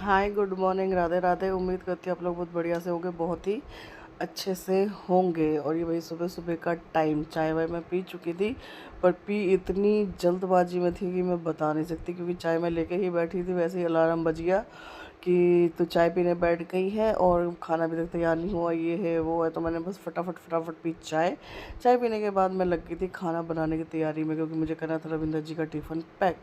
हाय, good morning, Radhe Radhe. उम्मीद करती हूँ आप लोग बहुत बढ़िया से होंगे, बहुत ही अच्छे से होंगे। और ये वही सुबह सुबह का टाइम, चाय वाय मैं पी चुकी थी, पर पी इतनी जल्दबाजी में थी कि मैं बता नहीं सकती, क्योंकि चाय मैं लेके ही बैठी थी, वैसे ही अलार्म बज गया कि तो चाय पीने बैठ गई है और खाना अभी तक तैयार नहीं हुआ, ये है वो है। तो मैंने बस फटाफट फटाफट पी चाय। चाय पीने के बाद मैं लग गई थी खाना बनाने की तैयारी में, क्योंकि मुझे करना था रविंदर जी का टिफ़िन पैक।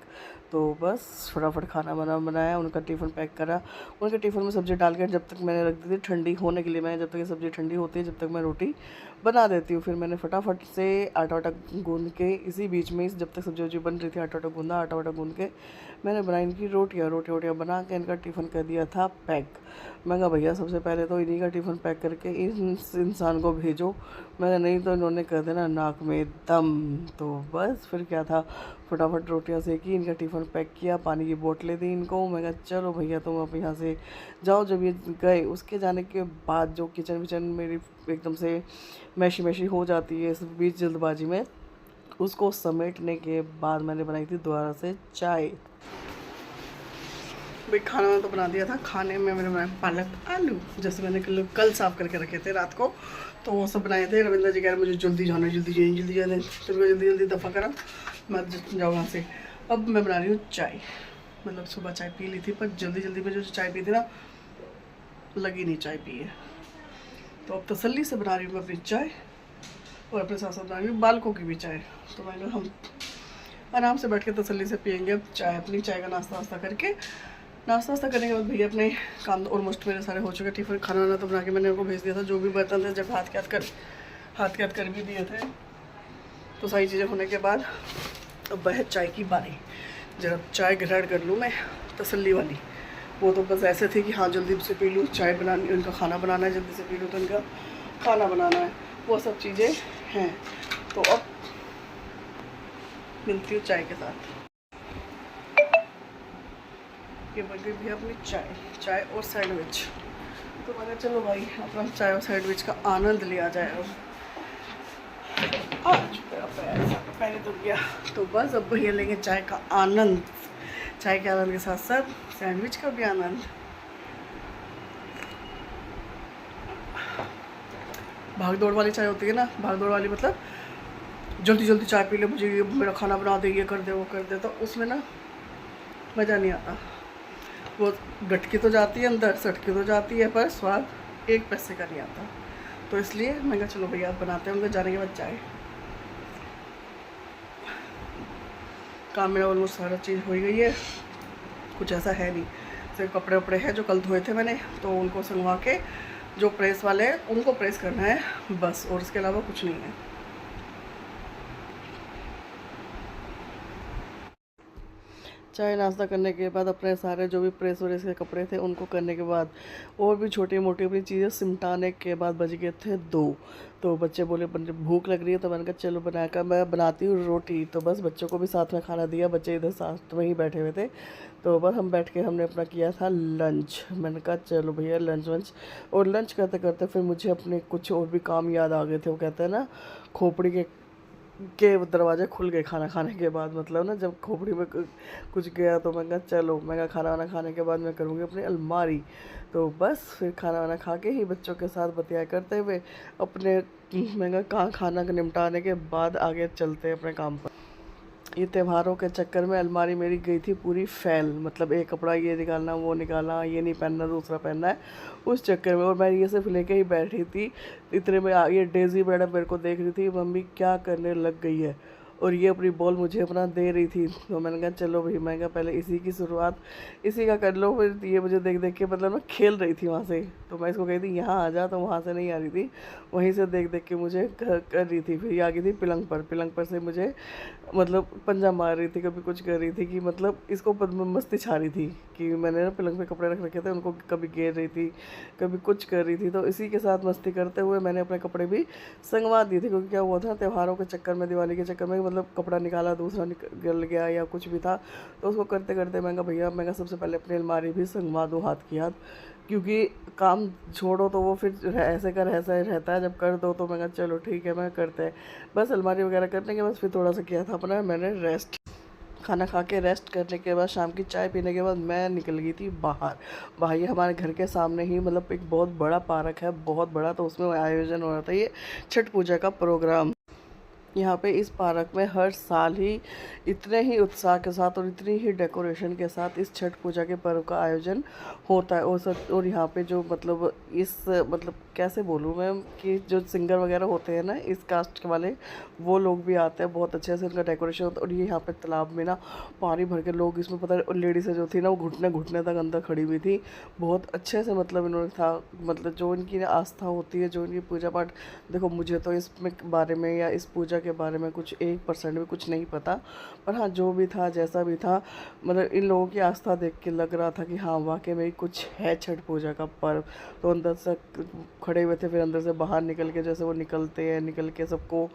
तो बस फटाफट खाना बनाया, उनका टिफ़िन पैक करा। उनके टिफ़िन में सब्ज़ी डाल कर जब तक मैंने रख दी थी ठंडी होने के लिए, मैं जब तक ये सब्ज़ी ठंडी होती है जब तक मैं रोटी बना देती हूँ। फिर मैंने फटाफट से आटा वाटा गूँध के, इसी बीच में जब तक सब्ज़ी वब्ज़ी बन रही थी, आटा वाटा गूँधा, आटा वाटा गूँध के मैंने बनाई इनकी रोटियाँ बना के इनका टिफ़िन कर दिया था पैक। मैं कहा भैया सबसे पहले तो इन्हीं का टिफ़िन पैक करके इस इंसान को भेजो, मैंने नहीं तो इन्होंने कर देना नाक में दम। तो बस फिर क्या था, फटाफट रोटियां सेकी, इनका टिफ़िन पैक किया, पानी की बोतलें दी इनको। मैं कहा चलो भैया तुम अब यहाँ से जाओ। जब ये गए, उसके जाने के बाद जो किचन विचन मेरी एकदम से मैशी मैशी हो जाती है इस बीच जल्दबाजी में, उसको समेटने के बाद मैंने बनाई थी दोबारा से चाय। भाई खाना तो बना दिया था, खाने में मैंने बनाया पालक आलू, जैसे मैंने कल साफ़ करके रखे थे रात को, तो वो सब बनाए थे। रविंद्र जी कह रहे मुझे जल्दी जाना है, जल्दी जाना है, तो मैं जल्दी जल्दी दफ़ा करा मैं जाऊँ वहाँ से। अब मैं बना रही हूँ चाय, मतलब सुबह चाय पी ली थी, पर जल्दी जल्दी में जो चाय पी थी ना, लगी नहीं चाय पिए। तो अब तसल्ली से बना रही हूँ मैं अपनी चाय, और अपने साथ साथ बना रही हूँ बालकों की भी चाय। तो मैंने हम आराम से बैठ के तसल्ली से पियेंगे अब चाय, अपनी चाय का नाश्ता वास्ता करके। नाश्ता वास्ता करने के बाद भैया अपने काम ऑलमोस्ट मेरे सारे हो चुके। टिफ़िन खाना वाना तो बना के मैंने उनको भेज दिया था, जो भी बर्तन थे जब हाथ के हाथ कर भी दिए थे। तो सारी चीज़ें होने के बाद अब वह चाय की बारी, जरा चाय ग्रहण कर लूँ मैं तसल्ली वाली। वो तो बस ऐसे थे कि हाँ जल्दी से पी लूँ, चाय बनानी, उनका खाना बनाना है, जल्दी से पी लूँ तो उनका खाना बनाना है, वो सब चीज़ें हैं। तो अब मिलती हूँ चाय के साथ। ये बन गई भी अपनी चाय और सैंडविच। तो मैंने चलो भाई अपना चाय और सैंडविच का आनंद लिया जाए। आज मेरा पहले तो गया, तो बस अब भैया लेंगे चाय का आनंद। चाय के आनंद के साथ साथ सैंडविच का भी आनंद। भाग दौड़ वाली चाय होती है ना, भाग दौड़ वाली मतलब जल्दी जल्दी चाय पी ले, मुझे ये मेरा खाना बना दे, ये कर दे, वो कर दे, तो उसमें ना मज़ा नहीं आता। वो गटकी तो जाती है अंदर, सटकी तो जाती है, पर स्वाद एक पैसे का नहीं आता। तो इसलिए मैं कहा चलो भैया आप बनाते हैं। उनके जाने के बाद चाय, काम मेरा ऑलमोस्ट सारा चीज़ हो गई है, कुछ ऐसा है नहीं। सिर्फ कपड़े वपड़े हैं जो कल धोए थे मैंने, तो उनको संगवा के जो प्रेस वाले हैं उनको प्रेस करना है बस, और इसके अलावा कुछ नहीं है। चाय नाश्ता करने के बाद अपने सारे जो भी प्रेस व्रेस के कपड़े थे उनको करने के बाद, और भी छोटी मोटी अपनी चीज़ें सिमटाने के बाद बज गए थे 2। तो बच्चे बोले भूख लग रही है, तो मैंने कहा चलो बनाकर मैं बनाती हूँ रोटी। तो बस बच्चों को भी साथ में खाना दिया, बच्चे इधर साथ में ही बैठे हुए थे। तो बस हम बैठ के हमने अपना किया था लंच। मैंने कहा चलो भैया लंच वंच, और लंच करते करते फिर मुझे अपने कुछ और भी काम याद आ गए थे। वो कहते हैं ना, खोपड़ी के दरवाजे खुल गए खाना खाने के बाद, मतलब ना जब खोपड़ी में कुछ गया, तो मैं कहा चलो, मैं कहा खाना वाना खाने के बाद मैं करूँगी अपनी अलमारी। तो बस फिर खाना वाना खा के ही बच्चों के साथ बतिया करते हुए अपने, मैं कहा कहाँ खाना निपटाने के बाद आगे चलते हैं अपने काम पर। ये त्योहारों के चक्कर में अलमारी मेरी गई थी पूरी फैल, मतलब एक कपड़ा ये निकालना, वो निकालना, ये नहीं पहनना, दूसरा पहनना है, उस चक्कर में। और मैं ये सिर्फ लेके ही बैठी थी, इतने में ये डेजी मैडम मेरे को देख रही थी, मम्मी क्या करने लग गई है, और ये अपनी बॉल मुझे अपना दे रही थी। तो मैंने कहा चलो भाई, मैं कहा पहले इसी की शुरुआत इसी का कर लो। फिर ये मुझे देख देख के, मतलब मैं खेल रही थी वहाँ से, तो मैं इसको कही थी यहाँ आ जा, तो वहाँ से नहीं आ रही थी, वहीं से देख देख के मुझे कर रही थी। फिर ये आ गई थी पिलंग पर से मुझे, मतलब पंजा मार रही थी, कभी कुछ कर रही थी कि मतलब इसको मस्ती छा रही थी कि मैंने ना पलंग पे कपड़े रख रखे थे, उनको कभी घेर रही थी, कभी कुछ कर रही थी। तो इसी के साथ मस्ती करते हुए मैंने अपने कपड़े भी संगवा दिए थे, क्योंकि क्या हुआ था त्योहारों के चक्कर में, दिवाली के चक्कर में, मतलब कपड़ा निकाला दूसरा निकल गया या कुछ भी था, तो उसको करते करते मैं कहा भैया, मैं सबसे पहले अपनी अलमारी भी संगवा दूँ हाथ की हाथ, क्योंकि काम छोड़ो तो वो फिर ऐसे कर ऐसा ही रहता है, जब कर दो तो मैं कहा चलो ठीक है मैं करते हैं। बस अलमारी वगैरह करने के बाद फिर थोड़ा सा किया था अपना मैंने रेस्ट। खाना खा के रेस्ट करने के बाद शाम की चाय पीने के बाद मैं निकल गई थी बाहर। भाई हमारे घर के सामने ही मतलब एक बहुत बड़ा पार्क है, बहुत बड़ा, तो उसमें आयोजन हो रहा था ये छठ पूजा का प्रोग्राम। यहाँ पे इस पार्क में हर साल ही इतने ही उत्साह के साथ और इतनी ही डेकोरेशन के साथ इस छठ पूजा के पर्व का आयोजन होता है। और यहाँ पे जो मतलब इस मतलब कैसे बोलूँ मैं कि जो सिंगर वगैरह होते हैं ना इस कास्ट के वाले, वो लोग भी आते हैं, बहुत अच्छे से इनका डेकोरेशन होता है। और ये यहाँ पे तालाब में ना पानी भर के लोग इसमें पता है लेडीज़ जो थी ना वो घुटने घुटने तक अंदर खड़ी हुई थी। बहुत अच्छे से मतलब इन्होंने था, मतलब जो इनकी आस्था होती है, जो इनकी पूजा पाठ, देखो मुझे तो इसमें बारे में या इस पूजा के बारे में कुछ 1% भी कुछ नहीं पता, पर हाँ जो भी था जैसा भी था, मतलब इन लोगों की आस्था देख के लग रहा था कि हाँ वाकई में कुछ है छठ पूजा का पर्व। तो अंदर से खड़े हुए थे, फिर अंदर से बाहर निकल के जैसे वो निकलते हैं, निकल के सबको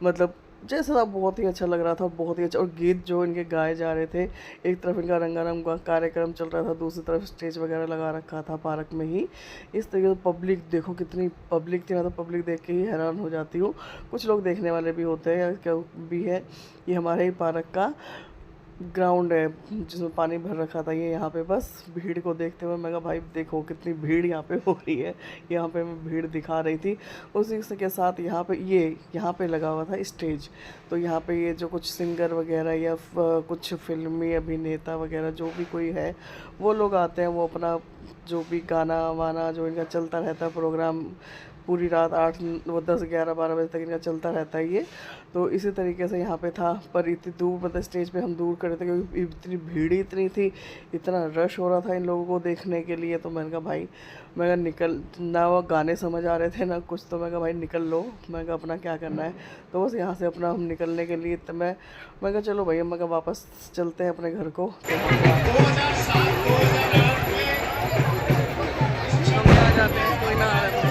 मतलब जैसा था बहुत ही अच्छा लग रहा था, बहुत ही अच्छा। और गीत जो इनके गाए जा रहे थे, एक तरफ इनका रंगारंग का कार्यक्रम चल रहा था, दूसरी तरफ स्टेज वगैरह लगा रखा था पार्क में ही। इस तरीके से पब्लिक देखो कितनी पब्लिक थी, मैं तो पब्लिक देख के ही हैरान हो जाती हूँ। कुछ लोग देखने वाले भी होते हैं, क्या भी है। ये हमारे ही पार्क का ग्राउंड है जिसमें पानी भर रखा था। ये यहाँ पे बस भीड़ को देखते हुए मैं कहा भाई देखो कितनी भीड़ यहाँ पे हो रही है। यहाँ पे मैं भीड़ दिखा रही थी। उसी के साथ यहाँ पे लगा हुआ था स्टेज। तो यहाँ पे ये जो कुछ सिंगर वगैरह या कुछ फिल्मी अभिनेता वगैरह जो भी कोई है वो लोग आते हैं, वो अपना जो भी गाना वाना जो इनका चलता रहता है प्रोग्राम, पूरी रात 8 वो 10 11 12 बजे तक इनका चलता रहता है ये। तो इसी तरीके से यहाँ पे था, पर इतनी दूर मतलब स्टेज पे हम दूर खड़े थे क्योंकि इतनी भीड़ इतनी थी, इतना रश हो रहा था इन लोगों को देखने के लिए। तो मैंने कहा भाई, मैं कहा निकल ना, वो गाने समझ आ रहे थे ना कुछ, तो मैं कहा भाई निकल लो, मैं कहा अपना क्या करना है। तो बस यहाँ से अपना हम निकलने के लिए तो मैं कहा चलो भैया, मैं कहा वापस चलते हैं अपने घर को। तो हम आ जाते हैं, कोई ना आ रहा है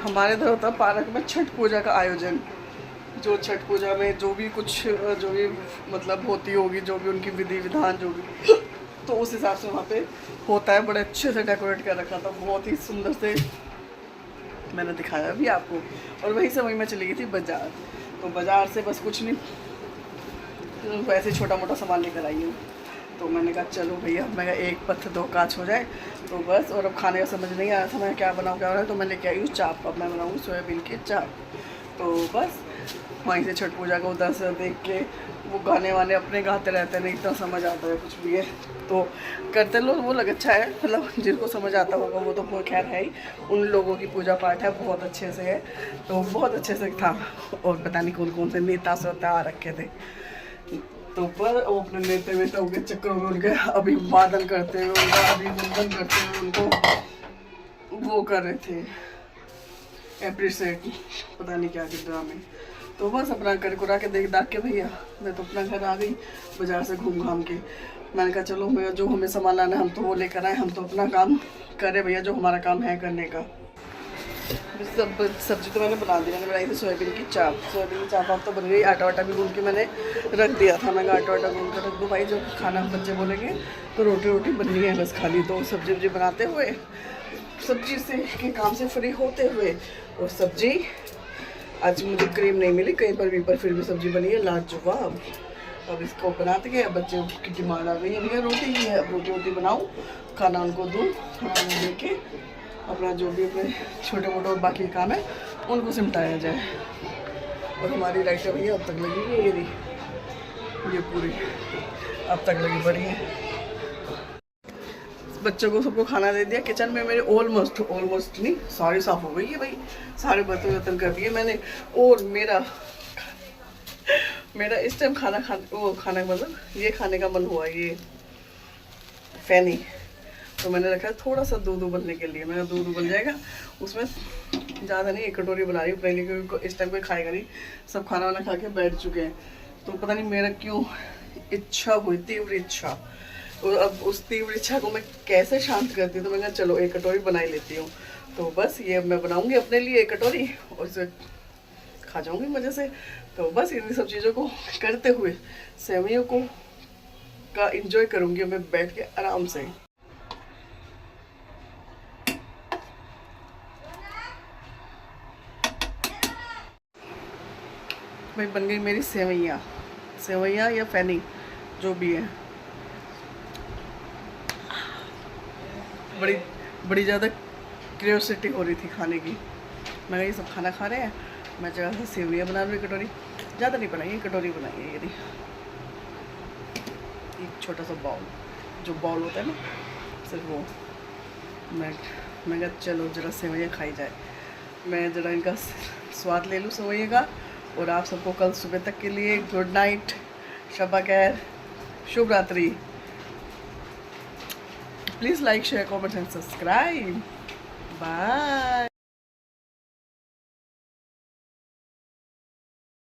हमारे इधर होता है पार्क में छठ पूजा का आयोजन। जो छठ पूजा में जो भी मतलब होती होगी, जो भी उनकी विधि विधान जो भी, तो उस हिसाब से वहाँ पे होता है। बड़े अच्छे से डेकोरेट कर रखा था, बहुत ही सुंदर से मैंने दिखाया भी आपको। और वहीं से वहीं मैं चली गई थी बाज़ार। तो बाज़ार से बस कुछ नहीं, वैसे छोटा मोटा सामान लेकर आई हूँ। तो मैंने कहा चलो भैया, मैं कहा एक पत्थर दो काज हो जाए। तो बस, और अब खाने का समझ नहीं आ रहा था मैं क्या बनाऊँ क्या बनाऊँ, तो मैं लेके आई हूँ चाप। अब मैं बनाऊँ सोयाबीन की चाप। तो बस वहीं से छठ पूजा को उधर से देख के वो गाने वाने अपने गाते रहते हैं, नहीं इतना समझ आता है कुछ भी है तो करते लोग, वो लग अच्छा है, मतलब जिनको समझ आता होगा वो तो खैर है ही। उन लोगों की पूजा पाठ है बहुत अच्छे से है, तो बहुत अच्छे से था। और पता नहीं कौन कौन से नेता से आ रखे थे। तो पर वो अपने नेता वेताओं के चक्करों में उनके अभिवादन करते हुए, उनका अभिवंदन करते हुए उनको वो कर रहे थे एप्रिशिएट, पता नहीं क्या के ड्रामे। तो बस अपना कर कुरा के देख दाख के भैया मैं तो अपना घर आ गई बाज़ार से घूम घाम के। मैंने कहा चलो मैं जो हमें सामान लाना है हम तो वो लेकर आए, हम तो अपना काम करें भैया, जो हमारा काम है करने का। सब्जी तो मैंने बना दी, मैंने बनाई थी सोयाबीन की चाप। सोयाबीन की चाप आप तो बन गई। आटा वाटा भी गूंद के मैंने रख दिया था। मैं आटा वाटा गूंद कर रख दूँ भाई, जो खाना बच्चे बोलेंगे तो रोटी रोटी बननी है बस खाली। तो सब्जी वब्जी बनाते हुए, सब्जी से के काम से फ्री होते हुए, और सब्जी आज मुझे क्रीम नहीं मिली कहीं पर भी, पर फिर भी सब्जी बनी है लाजवाब। अब इसको बनाते गए, बच्चे की डिमांड आ गई है भैया रोटी ही है, अब रोटी वोटी बनाऊँ, खाना उनको दूँ, खाना दे के अपना जो भी अपने छोटे मोटे और बाकी काम है उनको सिमटाया जाए। और हमारी लाइटें भैया अब तक लगी हुई है, ये पूरी अब तक लगी पड़ी है। बच्चों को सबको खाना दे दिया। किचन में मेरे ऑलमोस्ट नहीं सारी साफ़ हो गई है भाई, सारे बर्तन कर दिए मैंने। और मेरा इस टाइम खाना मतलब ये खाने का मन हुआ, ये फैनी। तो मैंने रखा है थोड़ा सा दूध उबलने के लिए। मेरा दूध उबल जाएगा, उसमें ज़्यादा नहीं, एक कटोरी बना रही हूँ अपने लिए, क्योंकि इस टाइम कोई खाएगा नहीं, सब खाना वाना खा के बैठ चुके हैं। तो पता नहीं मेरा क्यों इच्छा हुई, तीव्र इच्छा, और अब उस तीव्र इच्छा को मैं कैसे शांत करती हूँ। तो मैंने कहा चलो एक कटोरी बना ही लेती हूँ। तो बस ये मैं बनाऊँगी अपने लिए एक कटोरी, और इसे खा जाऊँगी मज़े से। तो बस इन सब चीज़ों को करते हुए सेवइयों को का इंजॉय करूँगी मैं बैठ के आराम से। भाई बन गई मेरी सेवैयाँ, सेवैयाँ या फैनी जो भी है। बड़ी बड़ी ज़्यादा क्यूरियोसिटी हो रही थी खाने की। मैं कहा ये सब खाना खा रहे हैं, मैं जगह से सेवैयाँ बना रही कटोरी, ज़्यादा नहीं बनाई, कटोरी बनाई है। ये एक छोटा सा बाउल, जो बाउल होता है ना सिर्फ वो। मैं कहा चलो ज़रा सेवैयाँ खाई जाए, मैं ज़रा इनका स्वाद ले लूँ सेवैयाँ का। और आप सबको कल सुबह तक के लिए गुड नाइट, शब खैर, शुभ रात्रि। Please like share comment and subscribe. Bye.